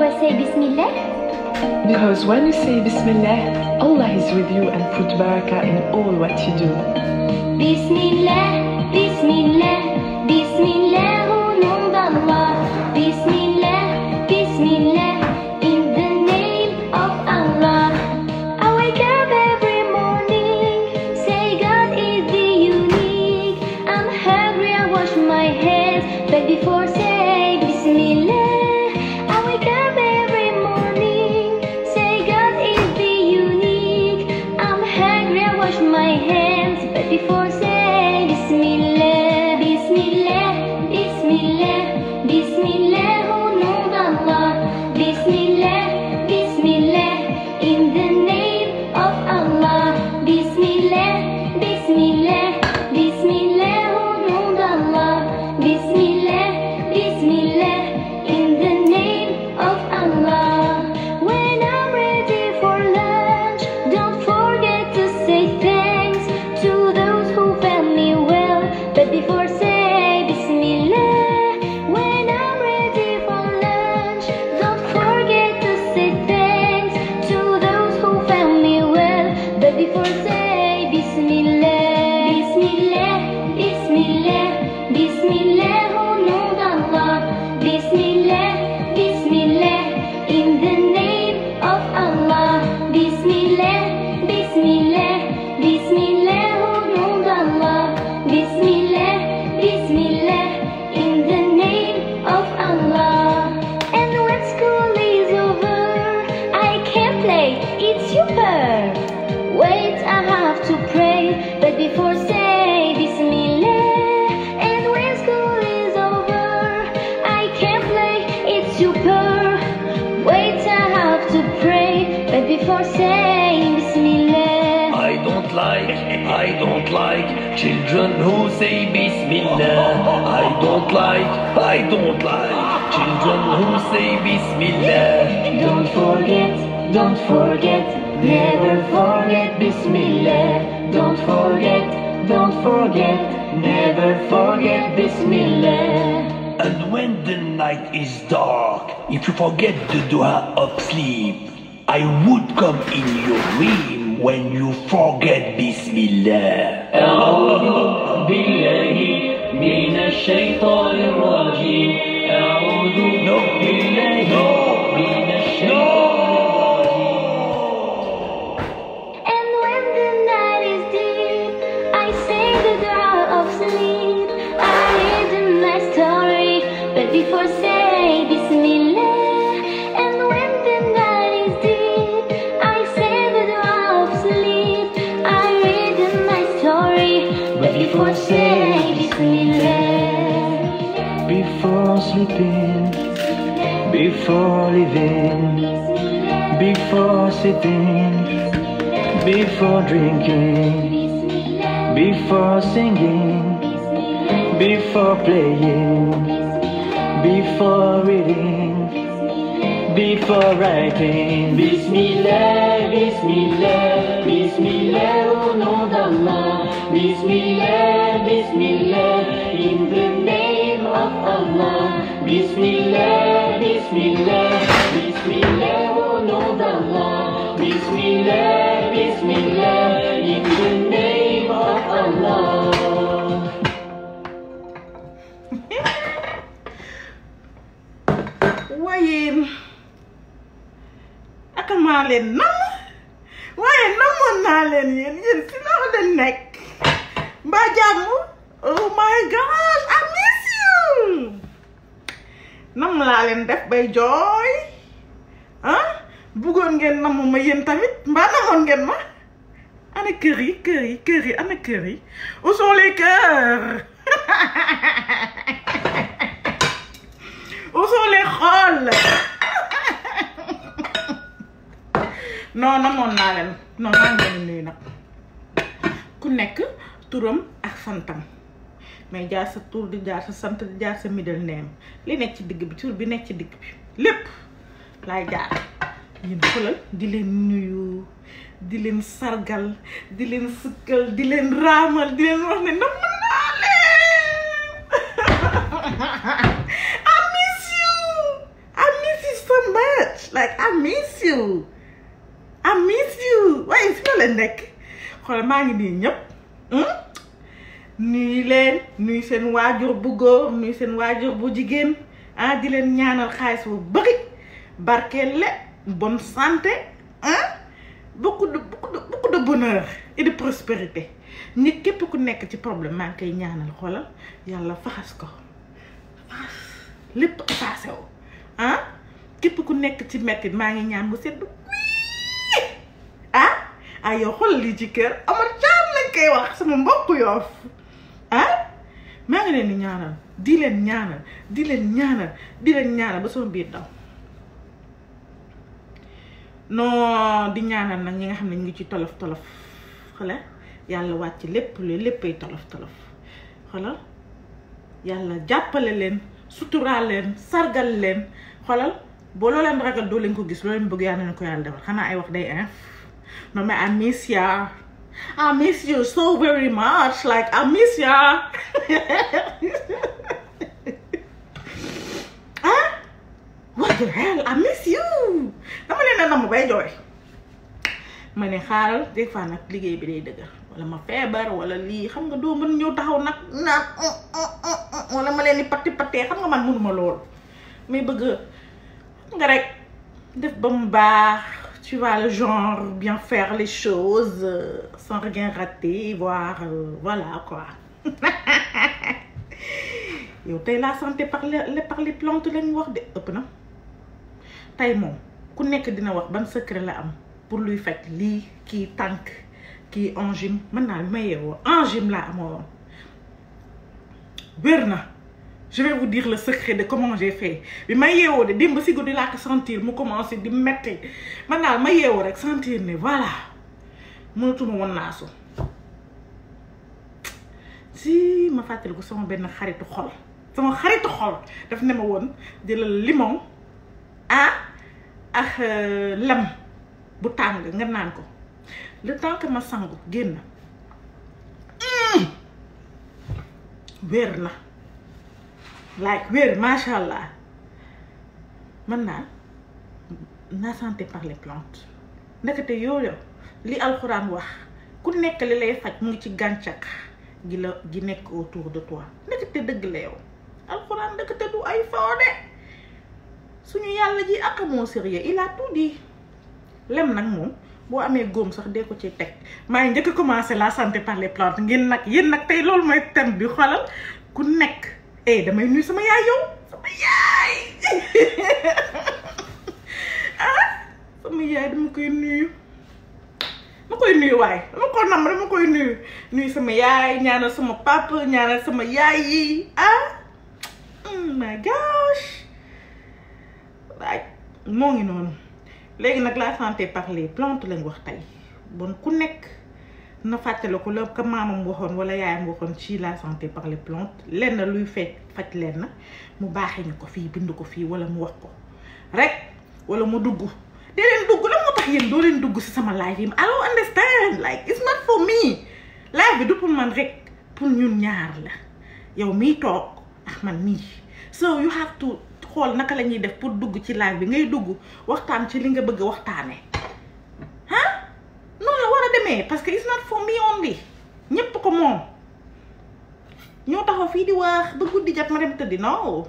I say Bismillah? Because when you say Bismillah, Allah is with you and put barakah in all what you do. Bismillah, Bismillah, Bismillah, au nom d'Allah. Bismillah, Bismillah, in the name of Allah. I wake up every morning, say God is the unique. I'm hungry, I wash my hands, but before say Bismillah. I wake up every morning, say God is the unique. I'm hungry, I wash my hands, but before say Bismillah, Bismillah, Bismillah, Bismillah, au nom d'Allah. Bismillah, Bismillah, in the name of Allah. Bismillah, Bismillah, Bismillah, au nom d'Allah. Bismillah, Bismillah, in the name of Allah. When I'm ready for lunch, don't forget to say thanks to those who fed me well, but before say Bismillah. When I'm ready for lunch, don't forget to say thanks to those who fed me well, but before say Bismillah. Bismillah, Bismillah, Bismillah, au nom d'Allah. Bismillah, Bismillah, in the name of Allah. Bismillah, Bismillah, Bismillah, au nom d'Allah. Bismillah, Bismillah, in the name of Allah. And when school is over, I can play, it's super. Wait, I have to pray, but before say Bismillah. And when school is over, I can play, it's super. Wait, I have to pray, but before saying Bismillah. I don't like children who say Bismillah. I don't like children who say Bismillah. Don't forget, never forget Bismillah. Don't forget, never forget Bismillah. And when the night is dark, if you forget the dua of sleep, I would come in your dream when you forget Bismillah. أعوذ بالله من الشيطان الرجيم. أعوذ بالله من الشيطان And when the night is deep, I say the dua of sleep. I read a nice story, but before say Bismillah. And when the night is deep, I say the dua of sleep. I read a nice story, but before say Bismillah. Before sleeping, before living, before sitting, before drinking, before singing, before playing, before reading, before writing. Bismillah, Bismillah, Bismillah, au nom d'Allah. Bismillah, Bismillah, in the name of Allah. Bismillah, Bismillah, Bismillah, au nom d'Allah. Bismillah, Bismillah, in the name of Allah. waaye aka maa leen nam waaye namoon naa leen yéen si loxo leen nekk mbaa jàmm. Oh my gosh, I miss you. nam laa leen def bay jooy ah bëggoon ngeen namm ma yéen tamit mbaa namoon ngeen ma. ana kër yi ana kër yi où sont les cœurs? Où sont les xol? non namoon naa leen. non maa ngi leen nuyu nag ku nekk turam ak santam mais jaar sa tur di jaar sa sant di jaar sa middle name li nekk ci digg bi tur bi nekk ci digg bi lépp laay jaar. yéen xoolal di leen nuyu di leen sargal di leen sukkal di leen raamal di leen wax ne nam naa leen. I miss you so much. xool maa ngi nii ñëpp nuyu leen nuyu seen waajur bu góor nuyu seen waajur bu jigéen di leen ñaanal xaalis bu bëri barkeel bonne santé beaucoup de bonheur et de prospérité nit képp ku nekk ci problème maa ngi koy ñaanal xoolal yàlla faxas ko faxas lépp effacé wu képp ku nekk ci metti maa ngi ñaan mu sedd yow xoolal lii ci kër Omar Thiam lañ koy wax sama mbokk Yoff maa ngi leen di ñaanal di leen ñaanal di leen ñaanal ba sama biir daw non di ñaanal nag ñi nga xam ne ñu ngi ci tolof xale yàlla wàcc léppay tolof xoolal yàlla jàppale leen suturaal leen sargal leen xoolal boo loo leen ragal doo leen ko gis loo leen bëgg yàlla na ko yàlla defal xanaa ay wax day non mais I miss you so very much like I miss ya what the hell I miss you dama leen a namm bay jooy ma ne xaaral des fois nag liggéey bi day dëgër wala ma feebar wala lii xam nga doo mën ñëw taxaw nag naan wala ma leen di patti xam nga man mënuma lool mais bëgg nga rek def ba mu baax tu vois le genre bien faire les choses sans rien rater voire voilà quoi yow tey la santé par les plantes lañu wax de ëpp na tey moom ku nekk dina wax ban secret la am pour luy faj lii kii tànk kii angine mën naa bi ma yeewoo angine laa amoon wér na je vais vous dire le secret de comment j'ai fait bi ma yeewoo de démb si guddi laa ko sentir mu commencé di metti man daal ma yeewoo rek sentir ne voilà mënatuma woon naasu si ma fàttaliku sama benn xaritu xol daf ne ma woon jëlal limon ak lem bu tàng nga naan ko le temps que ma sangu génn wér na like wér macha allah man naa la santé par les plantes ndekete yooyu li alxuraan wax ku nekk li lay faj mu ngi ci gàncax gi nekk autour de toi ndekete dëgg la yow alxuraan ndekete du ay foode suñu yàlla ji ak moo sérieux il a tout dit lem nag moom boo amee góom sax dee ko ci teg maa ngi njëkk a commencé la santé par les plantes ngeen nag yéen nag tey loolu mooy thème bi xoolal ku nekk damay nuyu sama yaay yow sama yaay sama yaay dama koy nuyu waaye dama ko nam dama koy nuyu sama yaay ñaanal sama papa ñaanal sama yaay yi my gosh waay moo ngi noonu léegi nag la santé par les plantes lañ wax tey bon ku nekk na fàttale ko la ko maamam waxoon wala yaayam waxoon ci la santé par les plantes lenn luy faj lenn mu baaxee ñu ko fii bind ko fii wala mu wax ko rek wala mu dugg dee leen dugg la moo tax yéen doo leen dugg si sama live yi I don't understand like it's not for me live bi du pour man rek pour ñun ñaar la yow miy toog ak man mii so you have to xool naka la ñuy def pour dugg ci live bi ngay dugg waxtaan ci li nga bëgg waxtaane noonu la war a demee parce que it's not for me only ñépp ko moom ñoo taxaw fii di wax ba guddi jot ma dem tëddi non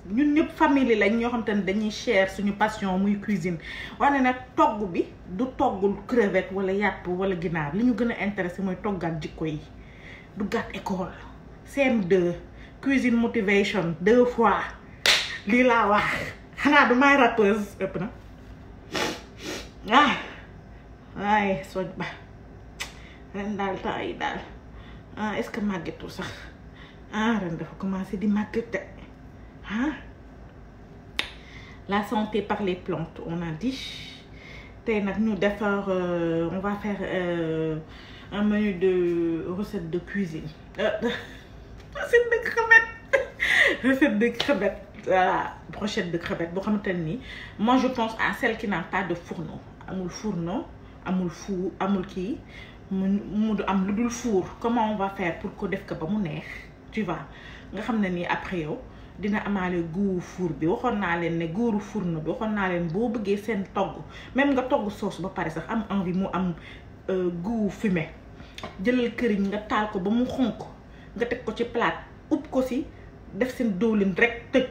ñun ñëpp famille lañ ñoo xam te ne dañuy share suñu passion muy cuisine wane nag togg bi du toggul crevette wala yàpp wala ginaar li ñu gën a intéressé mooy toggaat jikko yi duggaat école CM2 cuisine motivation 2 fois lii laa wax xanaa du may rappeuse ëpp na waaye soj ba ren daal temps yi daal est-ce que màggetul sax ren dafa commencé di màgget de la santé par les plantes on a dit tey nag ñu defar on va faire un menu de recette de cuisine recette de crevettes voilà brochette de crevettes boo xamante ni moi je pense à celle qui n'a pas de fourneau amul fourneau amul four amul kii mu am lu dul four comment on va faire pour ko def ko ba mu neex tu vois nga xam ne nii après yow dina amaale goût four bi waxoon naa leen ne goût fourneau bi waxoon naa leen boo bëggee seen togg même nga togg sauce ba pare sax am envie mu am goût fumé jëlal këriñ nga taal ko ba mu xonk nga teg ko ci plate upp ko si def seen diwlin rek tëj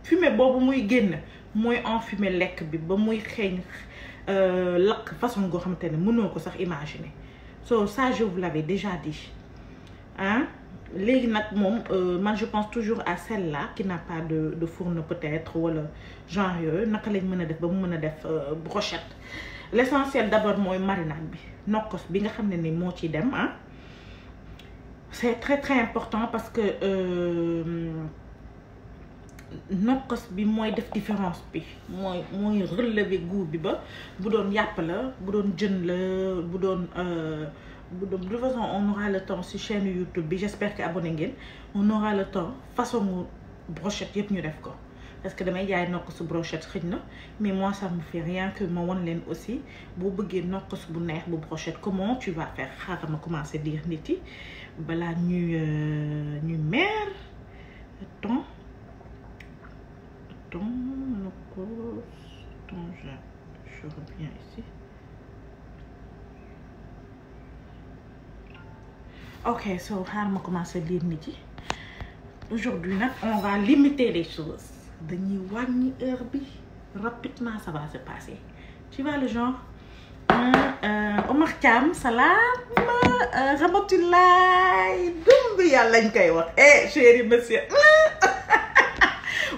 fumée boobu muy génn mooy enfumé lekk bi ba muy xeeñ lakk façon goo xamante ne mënoo ko sax imaginer so ça je vous l'avais déjà dit hein. Léegi nag moom man je pense toujours à celle-là qui n'a pas de fourneau peut-être wala genre yooyu naka lañ mën a def ba mu mën a def brochette. L'essentiel d'abord mooy marinade bi nokkos bi nga xam ne ni moo ciy dem ah c'est très très important parce que nokkos bi mooy def différence bi mooy relever goût bi ba bu doon yàpp la bu doon jën la bu doon de toute façon on aura le temps sur chaîne YouTube bi j'espère que abonné ngeen on aura le temps façon brochette yëpp ñu def ko parce que damay jaay nokkos brochette xëj na mais moi ça me fait rien que ma wan leen aussi boo bëggee nokkos bu neex bu brochette comment tu vas faire xaaral ma commencer dire nit yi balaa ñuy mer attends nokkos je reviens ici. Ok, so xaaral ma commencer lire nit yi aujourd'hui nag on va limiter les choses dañuy wàññi heure bi rapidement ça va se passer tu vois le genre Omar Thiam salaam Ramatoulaye dumb yàlla lañ koy wax chéri monsieur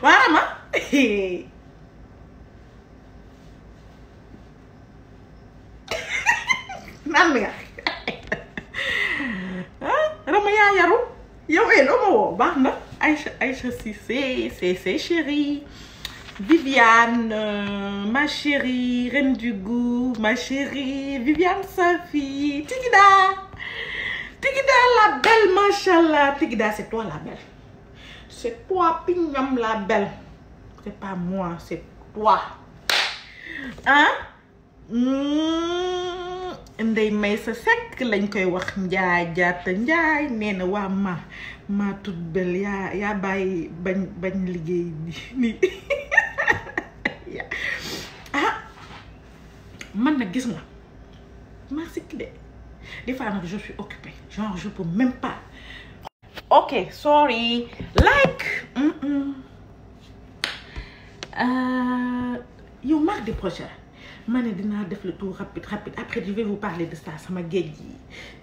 waa ma naan mi nga Rama yaa yaru yow loo ma woo baax na Aïcha Cissé c'est chérie Viviane ma chérie Reine du Goût ma chérie Viviane Safi Tigida la belle machallah Tigida c'est toi la belle c'est toi Pignam la belle c'est pas moi c'est toi hein Ndey may sa sekk lañ koy wax njaay jaata njaay nee na waa ma tut bel yaa bàyyi bañ liggéey bi nii man nag gis nga maa sikki de des fois nag je suis occupée genre je peux même pas ok sorry like yow mardi prochain ma ne dinaa def le tour rapide après je vais vous parler de ça sama géej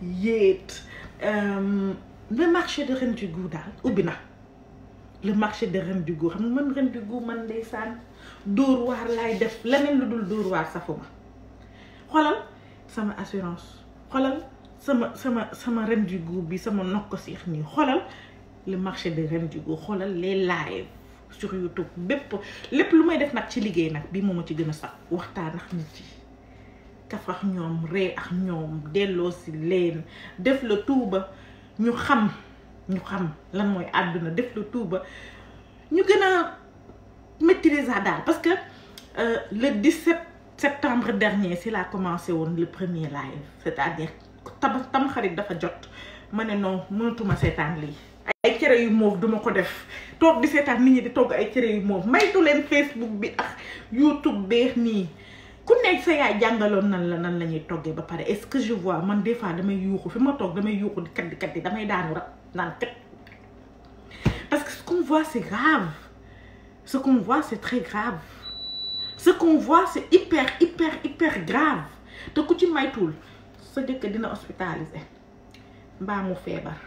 yi yéet le marché de Reine du Goût daal ubbi na le marché de Reine du Goût xam nga man Reine du Goût man ndeysaan dóor waar laay def leneen lu dul dóor waar safuma xoolal sama assurance xoolal sama Reine du Goût bi sama nokko siix nii xoolal le marché de Reine du Goût xoolal les lives sur YouTube lépp lu may def nag ci liggéey nag bii moom a ci gën a sax waxtaan ak nit yi kaf ak ñoom ree ak ñoom delloo si leen def le tout ba ñu xam lan mooy àdduna def le tout ba ñu gën a maîtriser daal parce que le 17 septembre dernier si laa commencé woon le premier live c'est-à-dire Tamxarit dafa jot ma ne non mënatuma seetaan lii ay cere yu moof duma ko def toog di seetaan nit ñi di togg ay cere yu moof maytu leen Facebook bi ak YouTube beex nii ku nekk sa yaay jàngaloon nan la ñuy toggee ba pare est-ce que je vois man des fois damay yuuxu fi ma toog damay yuuxu di kat di damay daanu rek naan kat parce que ce qu'on voit c'est grave ce qu'on voit c'est très grave ce qu'on voit c'est hyper grave te ku ci maytul sa jëkkër dina hospitalisé mbaa mu feebar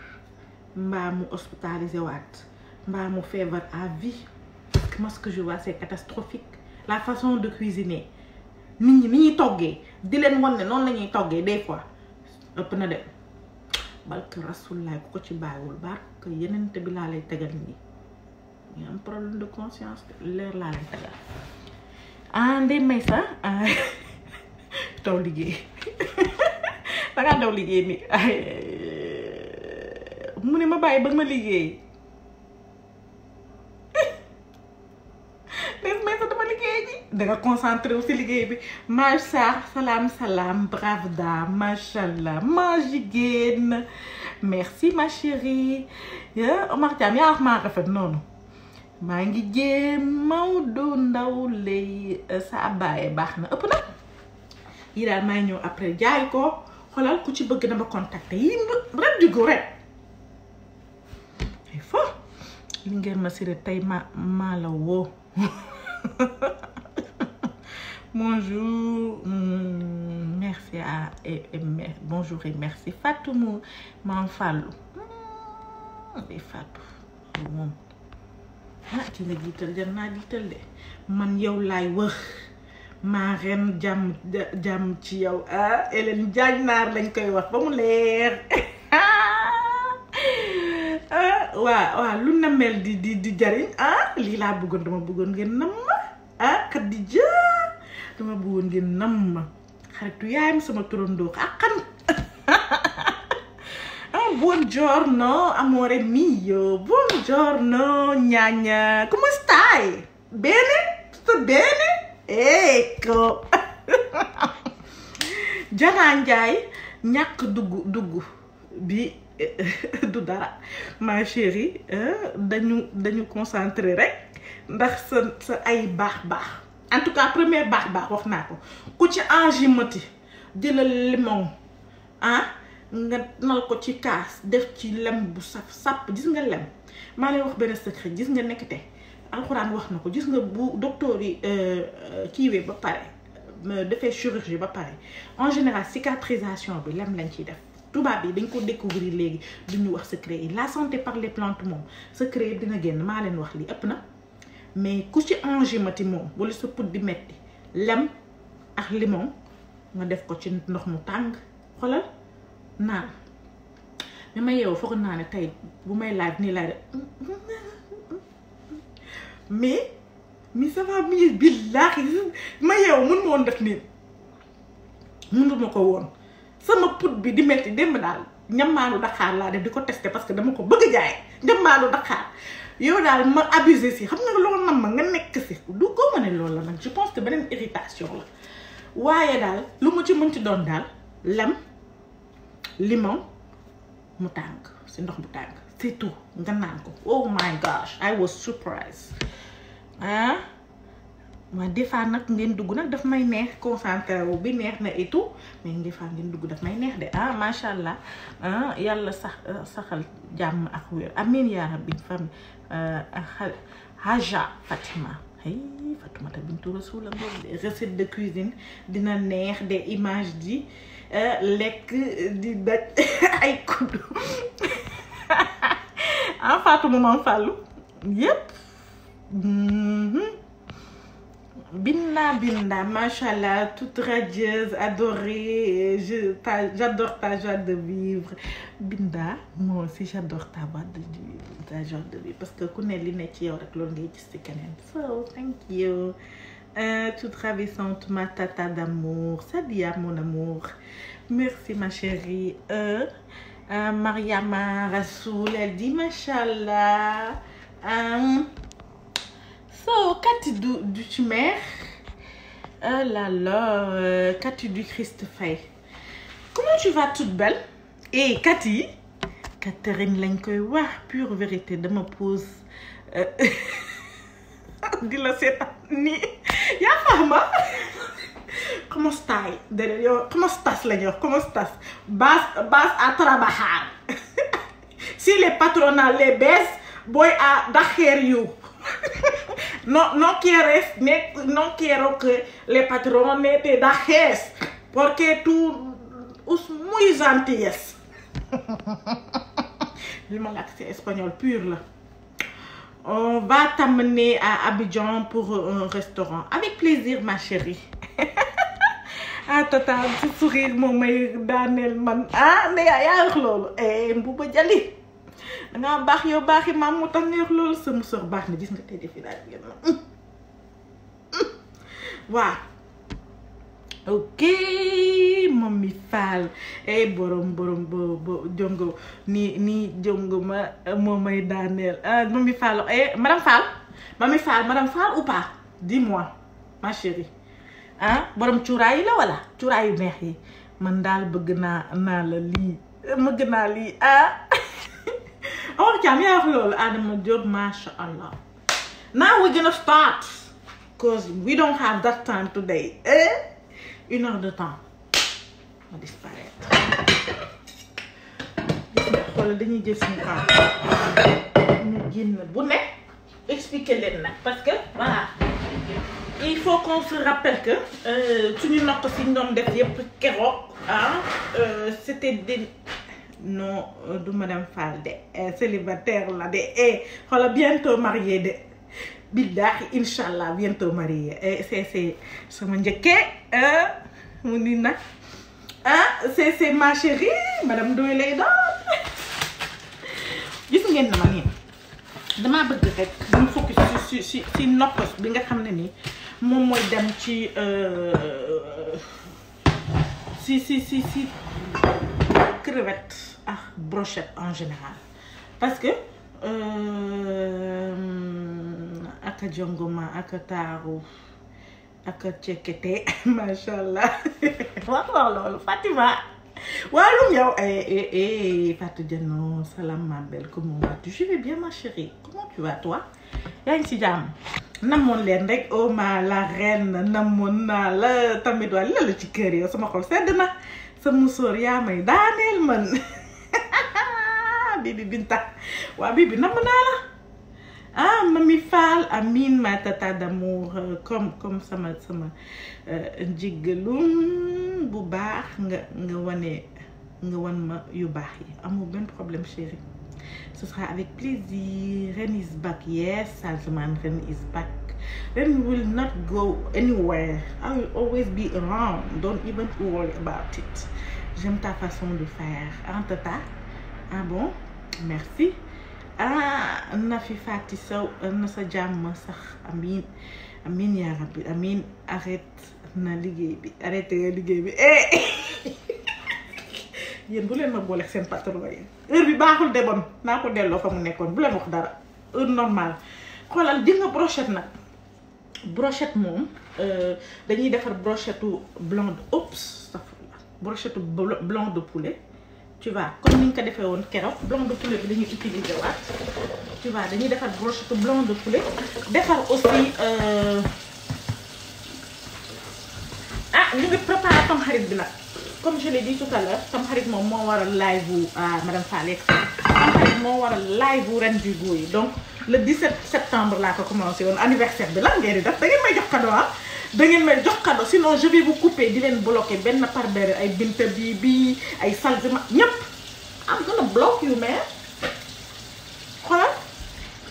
mbaa mu hospitalisé waat mbaa mu feebar à vie parce que moi ce que je vois c'est catastrophique la façon de cuisiner nit ñi ni ñuy toggee di leen wan ne noonu la ñuy toggee des fois ëpp na dem barke Rasulullah ku ko ci bàyyiwul barke yeneen te bi laa lay tegal nii ñu am problème de conscience leer laa lay tegal ndey may sa taw liggéey dangaa daw liggéey ni mu ne ma bàyyi ba ma liggéey def may sa dama liggéey ji danga concentré wu si liggéey bi macha salaam brave dame machallah ma jigéen merci ma chérie Omar Thiam yaa wax maa rafet noonu maa ngi jéem Maodo Ndaw lay sa bàyyi baax na ëpp na yi daal may ñëw après jaay ko xoolal ku ci bëgg na ma contacter yi rek jugo rek il faut li ngeen ma siré tey maa la woo bonjour merci bonjour et merci Fatou Mam Fallou et Fatou moom ci nga jiital jar naa jiital de man yow laay wax maa ren jàmm ci yow Hélène Diagne naar lañ koy wax ba mu leer waa lu na mel di jariñ lii laa bëggoon dama bëggoon ngeen nam ma Khadija dama bëggoon ngeen nam ma xaritu yaayam sama turandoo akkan buongiorno amore mio, buongiorno gnagna, come stai? Bene? Tutto bene? Ecco. Jana Ndiaye ñàkk dugg bi du dara ma chérie dañu concentré rek ndax sa ay baax en tout cas premier baax wax naa ko ku ci enjumati jëlal limon nga nal ko ci kaas def ci lem bu sap gis nga lem maa lay wax benn secret gis nga nekkate alxuraan wax na ko gis nga bu docteur yi kiiwee ba pare defee chirurgie ba pare en général cicatrisation bi lem lañ ciy def tubaab yi dañ ko découvrir léegi duñu wax secret yi la santé par les plantes moom secret yi dina génn maa leen wax lii ëpp na mais ku ci enjumati moom wala sa put di metti lem ak limon nga def ko ci ndox mu tàng xoolal naan mais ma yeewu foog naa ne tey bu may laaj nii laaj de mais ça va mieux billaahi ma yeewu mun ma woon def nii mënul ma ko woon sama put bi di metti démb daal ñamaalu Dakar laa def di ko tester parce que dama ko bëgg jaay ñamaalu Dakar yow daal ma abusé si xam nga loolu nam ma nga nekk si du ko ma ne loolu la nag je pense que beneen irritation la waaye daal lu mu ci mën ci doon daal lem limon mu tàng si ndox mu tàng c'est tout nga naan ko oh my gosh I was surprised ma des fois nag ngeen dugg nag daf may neex concentré wu bi neex na et tout mais des fois ngeen dugg daf may neex de macha allah yàlla saxal jàmm ak wér amiin yaa rabbi fam Haja Fatima Fatimata bintu Rasul recette de cuisine dina neex des images di lekk di daj ay kuddu Fatou Mam Fallou yépp Binda, machallah, toute radieuse, adorée, j'adore ta joie de vivre. Binda, moi aussi j'adore ta joie de vivre parce que connais li ne ci yow rek loolu ngay gis ci keneen. So, thank you. Toute ravissante, ma tata d'amour, Sadia, mon amour. Merci ma chérie. Mariama Rasoul, elle dit machallah. So, Cathy du Tumer. Oh là là, Cathy du Christ Faye. Comment tu vas toute belle? Et Cathy, Catherine lañ koy wax pure vérité dama pose di la seetaan nii yaa fahma ¿Cómo estás? ¿Cómo estás la yo? ¿Cómo estás? Vas a trabajar. Si le patrona le ves, voy a dejar you. No quiero que le patrón te dejes porque tú es muy gentilles. Je m'en accès espagnol pur là. On va t'amener à Abidjan pour un restaurant. Avec plaisir ma chérie. Tata su sourire moom may daaneel man ne yaa wax loolu Mbuuba Jali dangaa baax yow baaxi maam moo tax nga wax loolu sa musóor baax na gis nga tey defi daal génn waaw ok Mami Fall borom bo jongo ni jongo ma moo may daaneel Mami Fall Madame Fall ou pas dis-moi ma chérie borom cuuraay la wala cuuraay yu neex yi man daal bëgg naa la lii bëgg naa lii Caam yaa wax loolu Adama Diop masha Allah. Now we're gonna start because we don't have that time today 1 heure de temps ma disparaître gis nga xoolal dañuy jël suñu temps ñu génn bu ne expliquer leen nag parce que voilà il faut qu'on se rappelle que suñu nokk si ñu doon def yëpp keroog c'était des non du madame Fall de célibataire la de xoolal bientôt marié de billahi inshallah bientôt marié c'est sama njëkkee mu ni nag c'est ma chérie madame Ndoye lay doon gis ngeen na ma nii damaa bëgg rek ñu focus si noppos bi nga xam ne nii moom mooy dem ci si crevette ak brochette en général parce que aka jongoma aka taaru aka cekkete machallah wax loolu Fatima waalum yow Fatou Diano salam ma belle comment vas-tu? Je vais bien ma chérie, comment tu vas toi? yaa ngi ci jàmm namoon leen rek oh ma la reine namoon naa la tamit waa la ci kër yow sama xol sedd na sa musóor yaa may daaneel man Bibi Binta waa Bibi namm naa la Mami Fall Amine ma tata d'amour comme sama njiggalum bu baax nga wan ma yu baax yi amul benn problème chérie. Ce sera avec plaisir. Ren is back. Yes, Salzman, Ren is back. Ren will not go anywhere. I will always be around. Don't even worry about it. J'aime ta façon de faire. Tata? Ah bon? Merci. Nafi Fati Sow, Nasa Jam sax Amin. Amin ya Rabbi. Amin, arrête na liggéey bi. Arrête liggéey bi. Yéen bu leen ma boole seen patron yi heure bi baaxul de bon naa ko delloo fa mu nekkoon bu leen wax dara heure normale xoolal di nga brochette nag brochette moom dañuy defar brochette blanc de brochette blanc de poulet tu vois comme ni nga ko defee woon keroog blanc de poulet bi dañuy utiliser waat tu vois dañuy defar brochette blanc de poulet defar aussi ñu ngi préparé tam xarit bi nag comme je l'ai dit tout à l'heure tam xarit moom moo waral live bu madame Fall tam xarit moo waral live bu ren du goût yi donc le 17 septembre laa ko commencé woon anniversaire bi lan ngeen di def da ngeen may jox cadeau da ngeen may jox cadeau sinon je vais vous couper di leen bloquer benn par benn ay Binta bi ay Salzima ñëpp I'm gonna block you man xoolal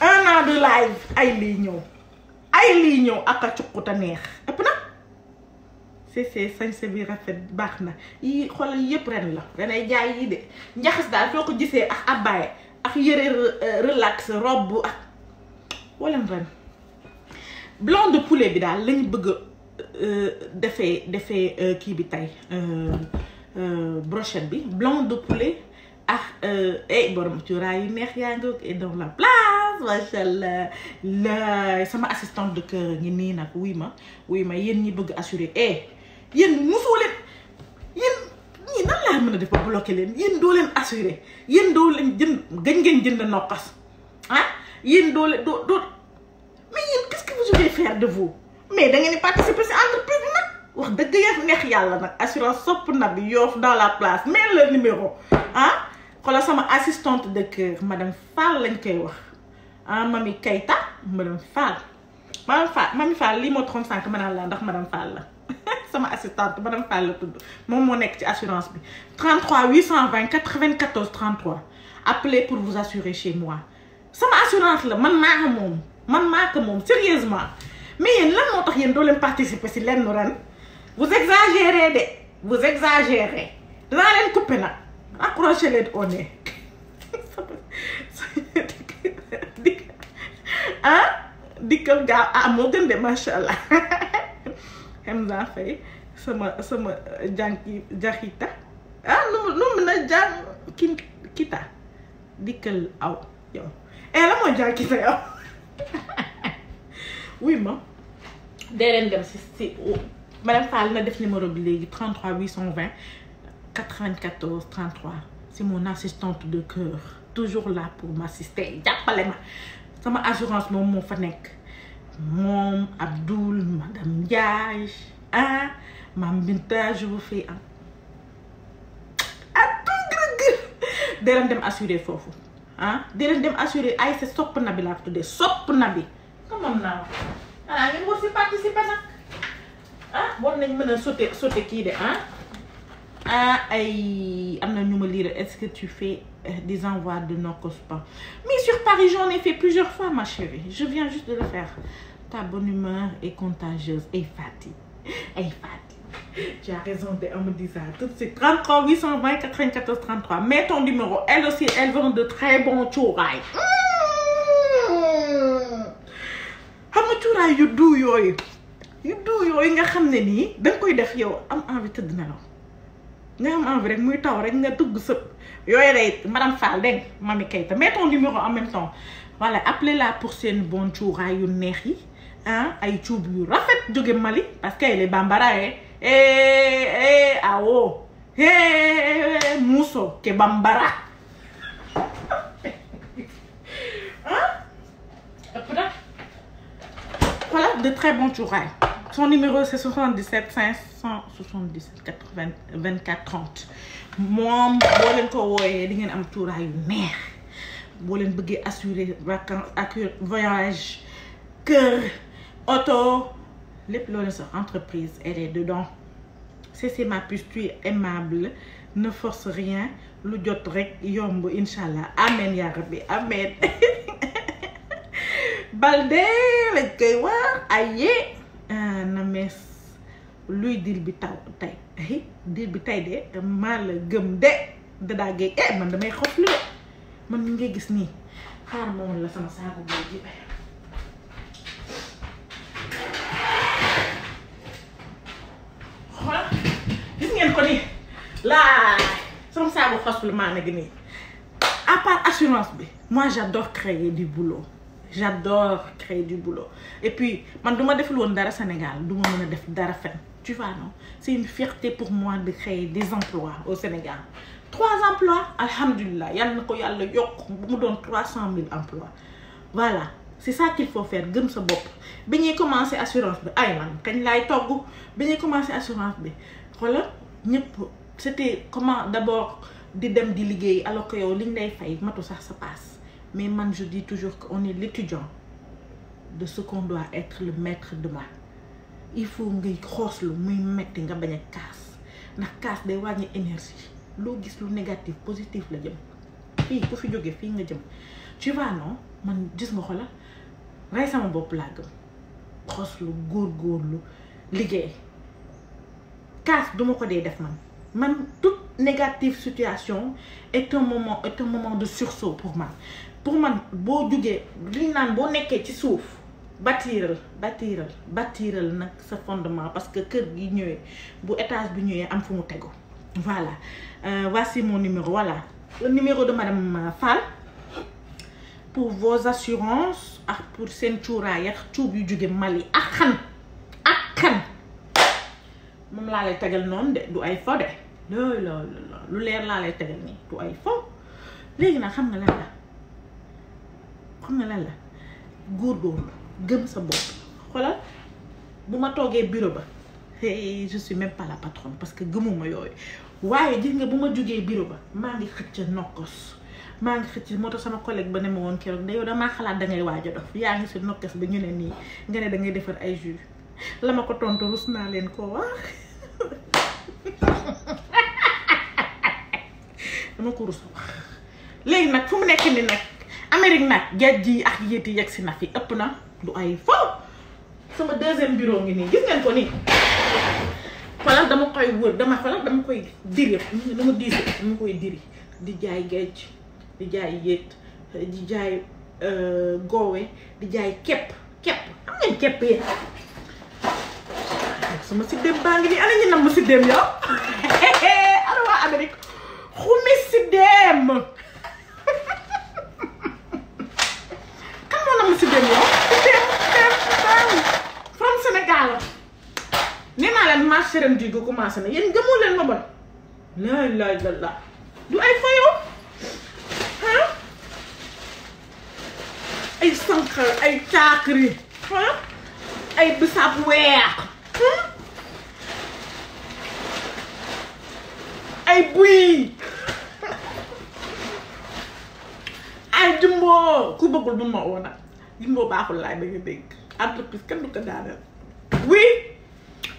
1 an de live ay lii ñëw ak a cuquta neex ëpp na c'est sañse bi rafet baax na yi xoolal yëpp ren la ren ay jaay yi de njaxas daal soo ko gisee ak abbaye ak yëre relax robe ak wala ren blanc de poulet bi daal lañu bëgg defee kii bi tey brochette bi blanc de poulet ak borom cuuraay yu neex yaa ngi dans la place machallah la sama assistante de cœur ngi nii nag wuy ma yéen ñi bëgg assurer yéen musoo leen yéen ñii nan laa mën a def ba bloqué leen yéen doo leen assuré yéen doo leen jënd gañ ngeen jënd nokkas yéen doo leen doo mais yéen qu'est-ce que vous allez faire de vous mais da ngeen di participer si entreprise bi nag wax dëgg yëf neex yàlla nag assurance sopp na bi Yoff dans la place mais le numéro xoolal sama assistante de cœur madame Fall lañ koy wax Mami Keita madame Fall Mami Fall lii moo 35 ma naan la ndax madame Fall la sama assistante madame Fall la tudd moom moo nekk ci assurance bi 33 820 94 33 appelez pour vous assurer chez moi sama assurance la man maa ko moom sérieusement mais yéen lan moo tax yéen doo leen participer si lenn ren vous exagérez dinaa leen couper nag accrochez leen au nez dikkal gaaw moo gën de macha allah Hamza Faye sama jaxita nu mën a jàng kita dikkal aw yow la mooy jaxita yow oui ma dee leen dem si madame Fall na def numéro bi léegi 33 820 94 33 c'est mon assistante de cœur toujours là pour m'assister jàppale ma sama assurance moom moo fa nekk moom Abdoul madame Ndiaye Mame Binta je vous fais dee leen dem assurer foofu ah dee leen dem assurer ay sa sopp na bi laa ko tuddee sopp na bi comme naa ah ngeen war si participer nag ah war nañ mën a sauter kii de ay am na ñu ma lire est-ce que tu fais des envois de Nokos pas mais sur Paris j'en ai fait plusieurs fois ma chérie je viens juste de le faire ta bonne humeur est contagieuse et fatigue tu as raison de me dire ça tout de suite 33 820 94 33 mets ton numéro elle aussi elle vend de très bons cuuraay xam nga cuuraay yu du yooyu nga xam ne nii danga koy def yow am envie tëdd na la nga am envie rek muy taw rek nga dugg sëpp yooyu lay madame Fall dégg Mami Keita mets ton numéro en même temps voilà appelez-la pour seen bon cuuraay yu neex yi ay cuub yu rafet jóge Mali parce que les bambara awo muso ke bambara voilà de très bons cuuraay. Son numéro c'est 77 577 80 24 30 moom boo leen ko wooyee di ngeen am cuuraay yu neex boo leen bëggee assurer vacances ak voyage kër auto lépp loolu sa entreprise elle est dedans c'est ma puce tu es aimable ne force rien lu jot rek yomb inchallah amen ya rabbi amen Balde lañ koy wax aye na mees luy dil bi taw tey dil bi tey de maa la gëm de dadaa géey man damay xof lu de man mi ngay gis nii xaar ma woon la sama saaku boo ji xool gis ngeen ko nii laa sama saaku xos lu maa ngi nii à part assurance bi moi j'adore créer du boulot et puis man duma deful woon dara Sénégal duma mën a def dara fen tu vois non c'est une fierté pour moi de créer des emplois au Sénégal 3 emplois alhamdulillah yàlla na ko yàlla yokk bu mu doon 300 000 emplois voilà c'est ça qu'il faut faire gëm sa bopp bi ñuy commencer assurance bi ay man kañ laay togg bi ñuy commencer assurance bi xoolal ñëpp c'était comment d'abord di dem di liggéey alors que yow liñ lay fay matu sax sa passe mais man je dis toujours qu'on est l'étudiant de ce qu'on doit être le maître demain il faut ngay xooslu muy metti nga bañ a kaas ndax kaas day wàññi énergie loo gis lu négatif positif la jëm fii ku fi jóge fii nga jëm tu vois non man gis nga xoolal rey sama bopp laa gëm xooslu góorgóorlu liggéey kaas duma ko dee def man toute négative situation est un moment de sursaut pour man boo jugee liñ naan boo nekkee ci suuf bâtiral nag sa fondement parce que kër gi ñëwee bu étage bi ñëwee am fu mu tegu voilà voici mon numéro voilà le numéro de madame Fall pour vos assurances ak pour seen cuuraay ak cuub yu jóge Mali ak xan moom laa lay tegal noonu de du ay fo de lu leer laa lay tegal nii du ay fo léegi nag xam nga lan la góorgóorlu gëm sa bopp xoolal bu ma toogee bureau ba je suis même pas la patronne parce que gëmuma yooyu waaye gis nga bu ma jógee bureau ba maa ngi xëcc nokkos maa ngi xëcc moo tax sama collègue ba ne ma woon keroog da yow damaa xalaat dangay waaj a dof yaa ngi si nokkos ba ñu ne nii nga ne dangay defar ay jus la ma ko tontu rus naa leen koo wax dama ko rus wax léegi nag fu mu nekk ni nag Amérique nag géej gi ak yéeti yegg si na fi ëpp na du ay fo sama deuxième bureau ngi nii gis ngeen ko nii xoolal dama koy wër dama koy diri dama koy diri di jaay géej di jaay yéet di jaay goowe di jaay kepp am ngeen kepp yéen sama siddéem baa ngi nii ana ñu nam ma siddéem yow ana waa Amérique xumi siddéem kan moo nam ma siddéem yow siddéem from Sénégal nee naa leen marché ren ji gu commencé na yéen gëmoo leen ma bon la du ay fayo ay sankal ay caakri ay bisaab weex ay buy Jumbo ku bëggul bu ma woo nag Jumbo baaxul laay danga dégg entreprise kenn du ko daaneel oui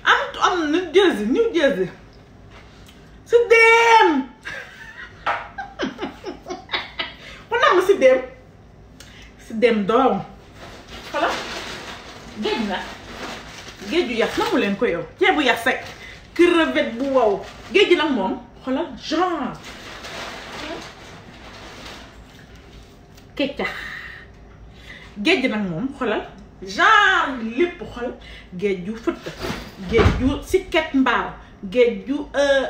am New Jersey si dem ku nam si dem doom xala géej na géeju yax namu leen ko yow ceebu yax sec crevette bu wow géej nag moom xoolal genre keccax géej nag moom xoolal genre lépp xol géej ju fëtt géej ju sikket mbaaw géej ju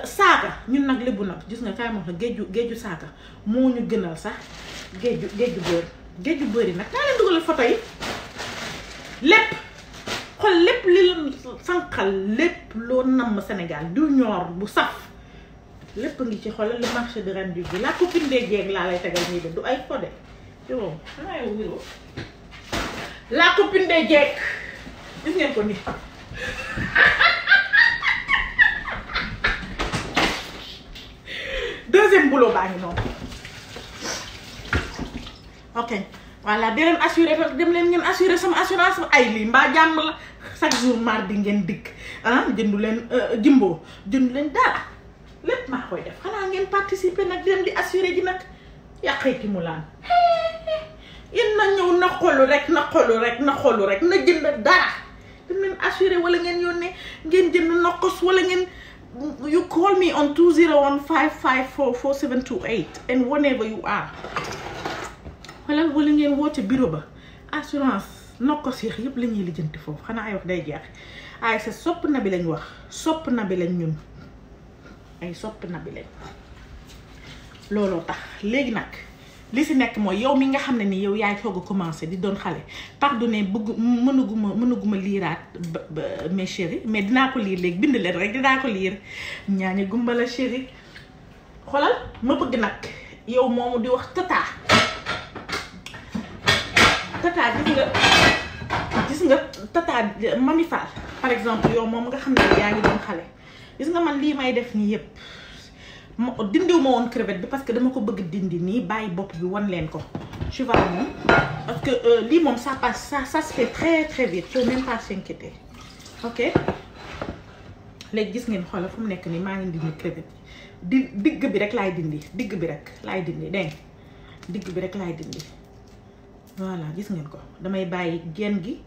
saaga ñun nag lébu nag gis nga kaay moom la géeju saaga moo ñu gënal sax géeju bër yi nag naa leen dugal photo yi lépp xol lépp li la sànqal lépp loo namm Sénégal du ñor bu saf lépp ngi ci xoolal le marché de rendu bi la copine des jeeg laa lay tegal nii de du ay fode yow xanaa yow wiro la copine des jeeg gis ngeen ko nii deuxième boulot baa ngi noonu ok voilà di leen assuré dem leen ngeen assuré sama assurance ay lii mbaa jàmm la chaque jour mardi ngeen dikk jëndu leen Jumbo jëndu leen dara lépp maa koy def xanaa ngeen participer nag di dem di assuré ji nag yàqee ki mu laan yéen na ñëw na xolu rek na jënd dara dem leen assuré wala ngeen yónnee ngeen jënd nokkos wala ngeen you call me on 201-554-4728 and whenever you are wala ngeen woote bureau ba assurance nokkos yi yëpp la ñuy lijjanti foofu xanaa ay wax day jeex ay sa sopp na bi lañ wax sopp na bi lañ ñun ay sopp na bi lañ looloo tax léegi nag li si nekk mooy yow mi nga xam ne ni yow yaay soog a commencé di doon xale pardonné bëgg mënuguma liiraat mes chéris mais dinaa ko liir léegi bind leen rek dinaa ko liir ñaani gumba la chéri xoolal ma bëgg nag yow moomu di wax tata gis nga tata Mami Fall par exemple yow moom nga xam ne yaa ngi doon xale gis nga man lii may def nii yëpp dindiw ma woon crevette bi parce que dama ko bëgg dindi nii bàyyi bopp bi wan leen ko tu vois moom parce que lii moom ça passe ça se fait très très vite faut même pas s'inquiéter ok léegi gis ngeen xoolal fu mu nekk nii maa ngi dindi crevette digg bi rek laay dindi digg bi rek laay dindi dégg digg bi rek laay dindi voilà gis ngeen ko damay bàyyi genn gi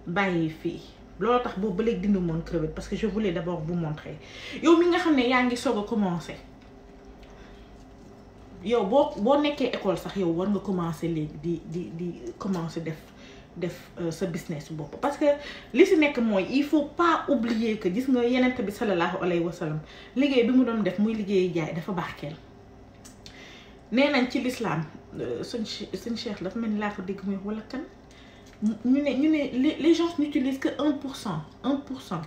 bàyyi fii loolu tax boobu ba léegi dindi moon crevette parce que je voulais d'abord vous montrer yow mi nga xam ne yaa ngi soog a commencer yow boo nekkee école sax yow war nga commencer léegi di commencer def sa business bopp parce que li si nekk mooy il faut pas oublier que gis nga Yonent bi sallallahu alayhi wa sallam liggéey bi mu doon def muy liggéey jaay dafa barkeel nee nañ ci l'islam sëñ Cheikh dafa mel ni laa ko dégg muy wala kan ñu ne les gens n'utilisent que 1%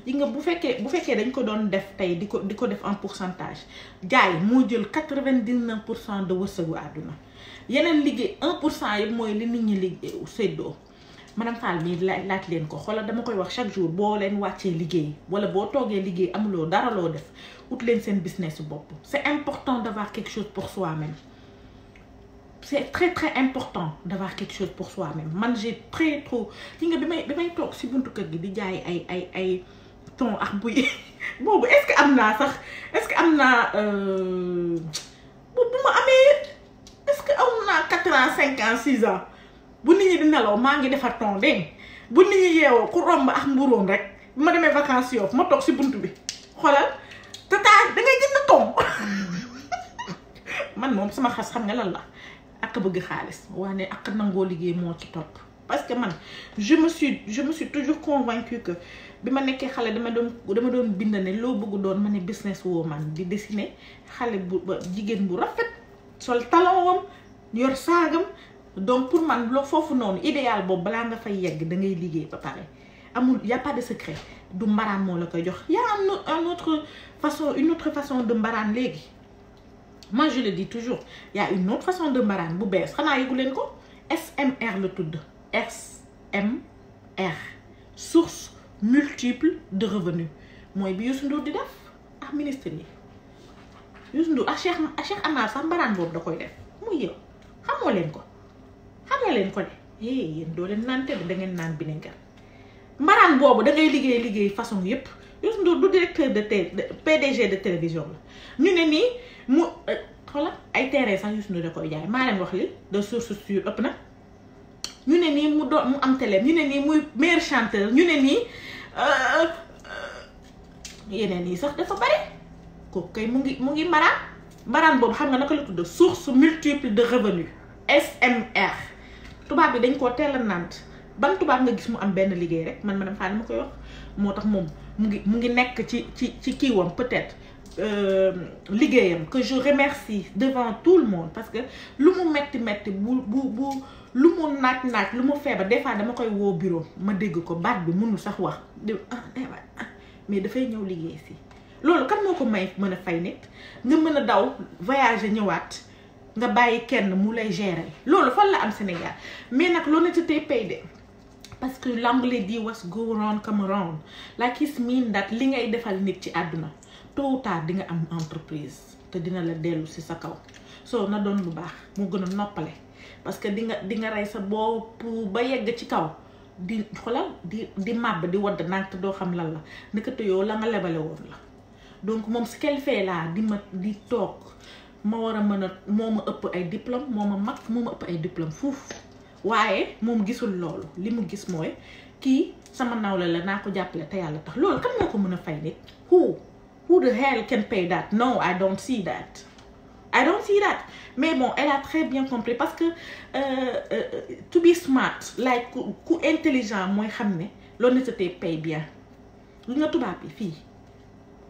yi nga bu fekkee dañ ko doon def tey di ko def en pourcentage jaay moo jël 99% de wërsëgu àdduna yeneen liggéey 1% yëpp mooy li nit ñi liggéey séddoo madame Fall mii laaj leen ko xoolal dama koy wax chaque jour boo leen wàccee liggéey wala boo toogee liggéey amuloo dara loo def ut leen seen business bopp c'est important d'avoir quelque chose pour soi-même c'est très très important d'avoir quelque chose pour soi-même man j'ai très trop li nga bi may toog si buntu kër gi di jaay ay ton ak buy boobu est-ce que am naa bu ma amee est-ce que am naa 4 ans 5 ans 6 ans bu nit ñi di nelaw maa ngi defar ton dégg bu nit ñi yeewoo ku romb ak mburóom rek bu ma demee vacances Yoff ma toog si buntu bi xoolal tata da ngay jënd ton man moom sama xas xam nga lan la ak bëgg xaalis waane ak nangoo liggéey moo ci topp parce que man je me suis toujours convaincue que bi ma nekkee xale dama doon bind ne loo bëgg doon ma ne business woman di dessiner xale bu jigéen bu rafet sol talon wam yor saagam donc pour man loo foofu noonu idéal boobu balaa nga fay yegg da ngay liggéey ba pare amul y a pas de secret du mbaraan moo la koy jox y a une autre façon de mbaraan léegi moi je le dis toujours y a une autre façon de mbaraan bu bees xanaa yëgu leen ko SMR la tudd SMR source multiple de revenus mooy bi Youssou Ndour di def ak ministre yi Youssou Ndour ak Cheikh Amar sax mbaraan boobu da koy def muy yow xamoo leen ko nga leen ko de yéen doo leen naan tedd da ngeen naan vinaigre mbaraan boobu da ngay liggéey façon yépp Youssou Ndour du directeur de PDG de télévision la ñu ne nii mu xoolal ay terrain sax Youssou Ndour da koy jaay maa leen wax li de source sûre ëpp na ñu ne nii mu am télé ñu ne nii muy meilleur chanteur ñu ne nii yeneen yi sax dafa bari kooku kay mu ngi mbaraan boobu xam nga naka la tudd source multiple de revenu SMR tubaab bi dañ koo teel a nant ban tubaab nga gis mu am benn liggéey rek man madame Fane ma koy wax moo tax moom mu ngi nekk ci kiiwam peut-être liggéeyam que je remercie devant tout le monde parce que lu mu metti bu lu mu naaj lu mu feebar des fois dama koy woo bureau ma dégg ko baat bi mënul sax wax mais dafay ñëw liggéey si loolu kan moo ko may mën a fay nit nga mën a daw voyager ñëwaat nga bàyyi kenn mu lay gérer loolu fan la am Sénégal mais nag l'honnêteté paye de parce que l'anglais dit what go round come around like it mean that li ngay defal nit ci àdduna tôt ou tard di nga am entreprise te dina la dellu si sa kaw soo na doon lu baax moo gën a noppale parce que di nga rey sa bopp ba yegg ci kaw di xolal di màbb di wadd nag te doo xam lan la nekkate yow la nga lebale woon la donc moom ce qu'elle fait là di toog ma war a mën a moo ma ëpp ay diplôme moo ma mag moo ma ëpp ay diplôme fuuf waaye moom gisul loolu li mu gis mooy kii sama nawle la naa ko jàppale te yàlla tax loolu kan moo ko mën a fay nit who the hell can pay that? No, I don't see that. Mais bon, elle a très bien compris parce que to be smart, like ku intelligent mooy xam ne l'honnêteté paye bien. Lu nga tubaab yi fii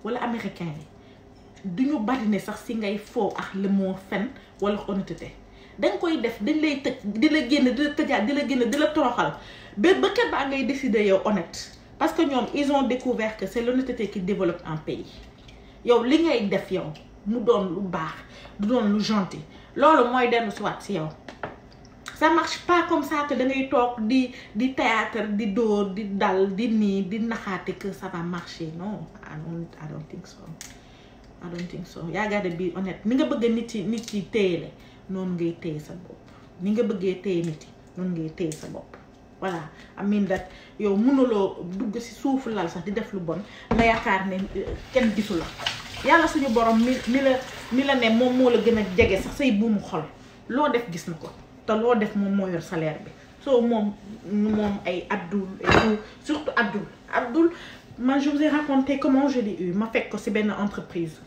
wala américain yi duñu bari ne sax si ngay foo ak le mot fen wala honnêteté. Dañ koy def dañ lay tëj di la génn di la tëjaat di la génn di la toroxal ba ket baa ngay décider yow honnête parce que ñoom ils ont découvert que c'est l'honnêteté qui développe un pays. yow li ngay def yow mu doon lu baax du doon lu gentil loolu mooy dellu si waat si yow ça marche pas comme ça que da ngay toog di théâtre di dóor di dal di nii di naxaate que ça va marcher non I don't think so yaa gotta be honnête ni nga bëgg nit yi téyele noonu ngay téye sa bopp ni nga bëggee téye nit yi noonu ngay téye sa bopp voilà I mean that yow mënuloo dugg si suufu lal sax di def lu bon nga yaakaar ne kenn gisu la yàlla suñu borom mi la ne moom moo la gën a jege sax say buumu xol loo def gis na ko te loo def moom moo yor salaire bi soo moom ay Abdoul et tout surtout Abdoul man je vous ai raconté comment je l'ai eu ma fekk ko si benn entreprise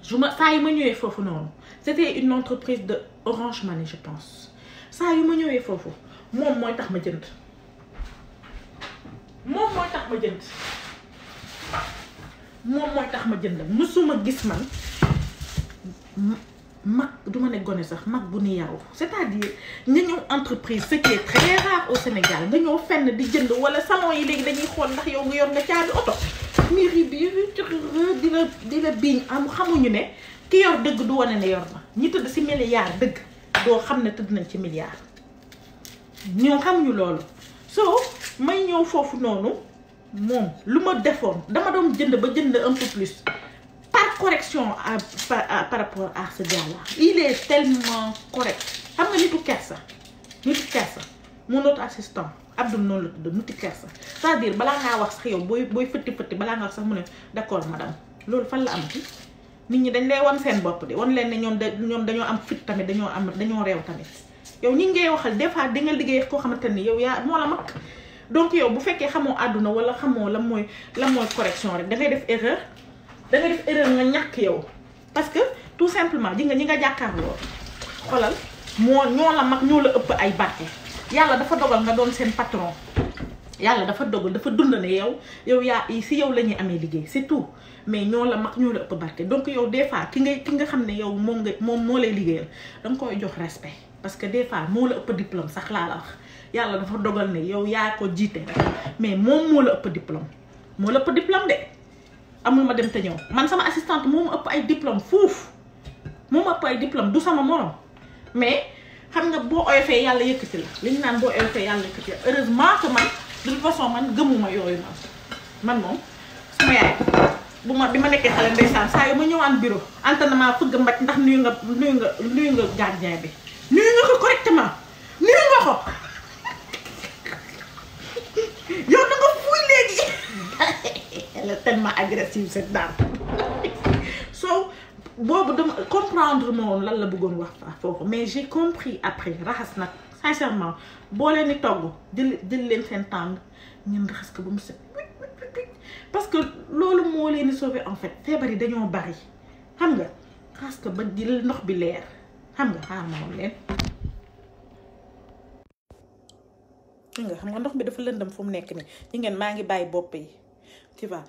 saa yu ma ñëwee foofu noonu c'était une entreprise de Orange Money je pense saa yu ma ñëwee foofu moom mooy tax ma jënd musuma gis man mag du ma ne gone sax mag bu ni yaru c'est-à-dire nga ñëw entreprise ce qui est très rare au Sénégal nga ñëw fenn di jënd wala salon yi léegi dañuy xool ndax yow nga yor nga caabi oto mairie bi di la biiñ am xamuñu ne ki yor dëgg du wane ne yor na ñi tëdd si milliard dëgg doo xam ne tëdd nañ ci milliard ñoo xamuñu loolu soo may ñëw foofu noonu moom lu ma defoon dama doon jënd ba jënd un peu plus par correction par rapport à ce gars-là il est tellement correct xam nga nitu kersa mon autre assistant Abdoul noonu la tudd nitu kersa c'est-à-dire balaa ngaa wax sax yow booy fëtti balaa ngaa wax sax mu ne d'accord madame loolu fan la am ci nit ñi dañ lay wan seen bopp de wan leen ne ñoom dañoo am fit tamit dañoo réew tamit yow ñi ngay waxal des fois di nga liggéey koo xamante ni yow yaa moo la mag donc yow bu fekkee xamoo àdduna wala xamoo la mooy correction rek da ngay def erreur nga ñàkk yow parce que tout simplement ñi nga jàkkaarloo xoolal ñoo la mag ñoo la ëpp ay barke yàlla dafa dogal nga doon seen patron yàlla dafa dogal dafa dund ne yow yaa si yow la ñuy amee liggéey c'est tout mais ñoo la mag ñoo la ëpp barke donc yow des fois ki nga xam ne yow moom moo lay liggéeyal danga koy jox respect parce que des fois moo la ëpp diplôme sax laa la wax yàlla dafa dogal ne yow yaa ko jiite rek mais moom moo la ëpp diplôme de amul ma dem te ñëw man sama assistante moo ma ëpp ay diplôme fuuf moo ma ëpp ay diplôme du sama morom mais xam nga boo oyofee yàlla yëkkati la li ñu naan boo oyofee yàlla yëkkati la heureusement que man de toute façon man gëmuma yooyu man moom sama yaay bi ma nekkee xale ndeysaan saa yu ma ñëwaan bureau entraînement fëgg mbaj ndax nuyu nga gardien bi nuyu nga ko correctement nuyu nga agressive cette dame so boobu dama comprendre moom lan la bëggoon wax foofu mais j'ai compris après raxas nag sincèrement boo leen di togg jël leen seen temps ngeen raxas ko ba mu set parce que loolu moo leen di sauver en fait feebar yi dañoo bari xam nga raxas ko ba di ndox bi leer xam nga xaar ma woon leen xam nga ndox bi dafa lëndëm fu mu nekk nii yi ngeen maa ngi bàyyi bopp yi tu vois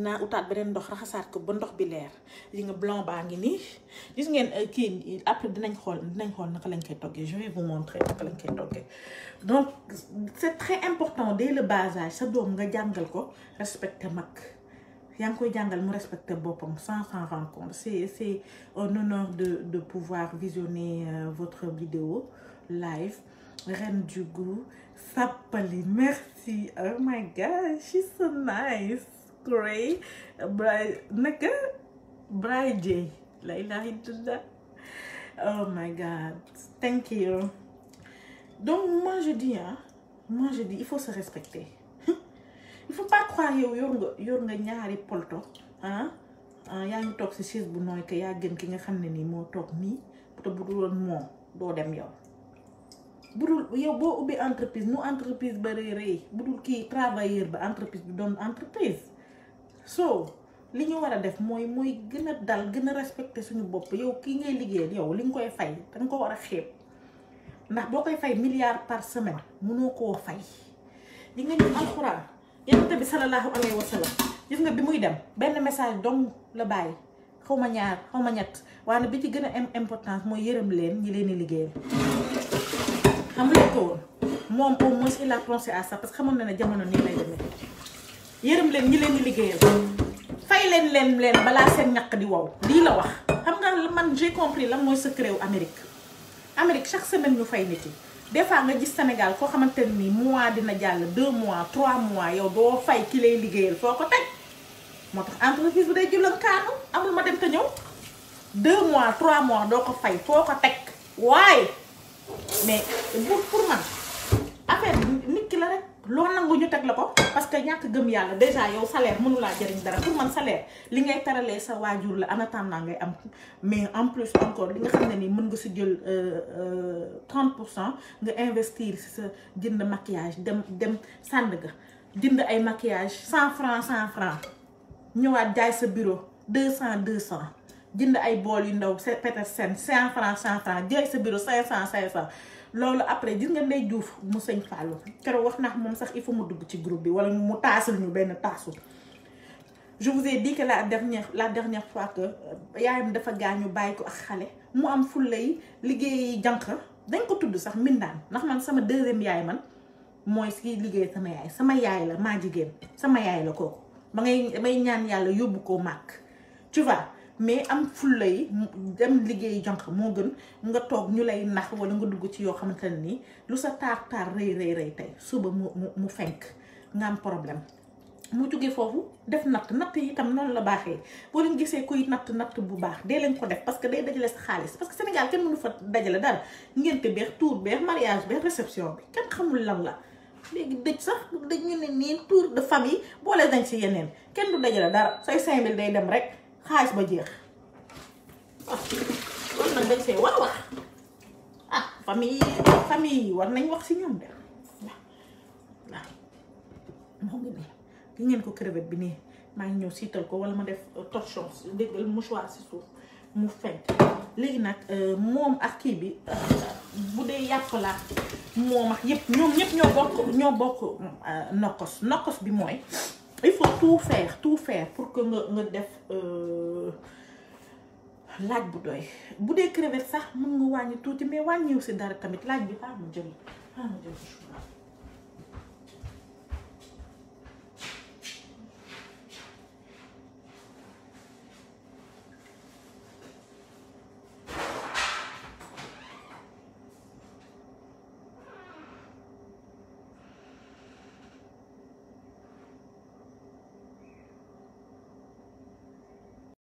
naa utaat beneen ndox raxasaat ko ba ndox bi leer yi nga blanc baa ngi nii gis ngeen kii après dinañ xool naka lañ koy toggee je vais vous montrer naka lañ koy toggee donc c'est très important dès le bas âge sa doom nga jàngal ko respecter mag yaa ngi koy jàngal mu respecter boppam sans s'en rendre compte c'est un honneur de pouvoir visionner votre vidéo live Reine du goût Sapali merci oh my god she's so nice great Bray J la ilaha illallah oh my god thank you donc moi je dis il faut se respecter il faut pas croire yow yor nga ñaari polto yaa ngi toog ci chaise bu nooy que yaa gën ki nga xam ne nii moo toog nii te bu dul woon moom doo dem yow bu dul yow boo ubbi entreprise nu entreprise ba rëy bu dul kii travailleur ba entreprise bi doon entreprise so li ñu war a def mooy gën a dal gën a respecter suñu bopp yow kii ngay liggéeyal yow li nga koy fay danga ko war a xeeb ndax boo koy fay milliard par semaine mënoo koo fay li nga ñu alxuraan yonent bi sallallahu alayhi wa sallam gis nga bi muy dem benn message dong la bàyyi xaw ma ñaar xaw ma ñett waaye bi ci gën a am importance mooy yërëm leen ñi leen di liggéeyal xam nga ko woon moom au moins il a pensé à ça parce que xamoon na ne jamono nii lay demee yërëm leen ñi leen di liggéeyal fay leen balaa seen ñaq di wow lii la wax xam nga man j'ai compris lan mooy secret wu Amérique chaque semaine ñu fay nit yi des fois nga gis Sénégal koo xamante ni mois dina jàll 2 mois 3 mois yow doo fay ki lay liggéeyal foo ko teg moo tax entreprise bi day jëloon kaanu amul ma dem te ñëw 2 mois 3 mois doo ko fay foo ko teg waaye mais pour man affaire bi nit ki la rek loo nangu ñu teg la ko parce que ñàkk gëm yàlla déjà yow salaire mënu laa jëriñ dara pour man salaire li ngay taralee sa waajur la en attendant ngay am mais en plus encore li nga xam ne nii mën nga si jël 30% nga investir si sa jënd maquillage dem sànd ga jënd ay maquillage 100 francs ñëwaat jaay sa bureau 200 jënd ay bool yu ndaw peut-être 100 francs jaay sa bureau 500 loolu après gis nga Ndey Diouf mu sëñ Fallou keroog wax naa moom sax il faut mu dugg ci groupe bi wala mu taasul ñu benn taasu je vous ai dit que la dernière fois que yaayam dafa gaañu bàyyi ko ak xale mu am fulla yi liggéey jànq dañ ko tudd sax mbindaan ndax man sama deuxième yaay man mooy si liggéey sama yaay la maa jigéen sama yaay la kooku may ñaan yàlla yóbbu ko màkk tu vois mais am fulla yi dem liggéey jànq moo gën nga toog ñu lay nax wala nga dugg ci yoo xamante ne nii lu sa taar rëy tey suba mu fenk nga am problème mu jógee foofu def natt yi itam noonu la baaxee boo leen gisee kuy natt bu baax dee leen ko def parce que day dajale sa xaalis parce que Sénégal kenn mënu fa dajale dara ngénte beex tour beex mariage beex réception bi kenn xamul lan la léegi dëj sax ñu ne nii tour de famille boole dañ si yeneen kenn du dajale dara say 5000 day dem rek xaalis ba jeex loolu nag dañ see war a wax famille yi war nañ wax si ñoom de waaw moo ngi nii gi ngeen ko crevette bi nii maa ngi ñëw siital ko wala ma def torchon déggal mouchoir si suuf mu fenk léegi nag moom ak kii bi bu dee yàpp la moom ak yëpp ñoom ñëpp ñoo bokk nokkos bi mooy il faut tout faire pour que nga def laaj bu doy bu dee crevette sax mën nga wàññi tuuti mais wàññiw si dara tamit laaj bi xaaral ma jël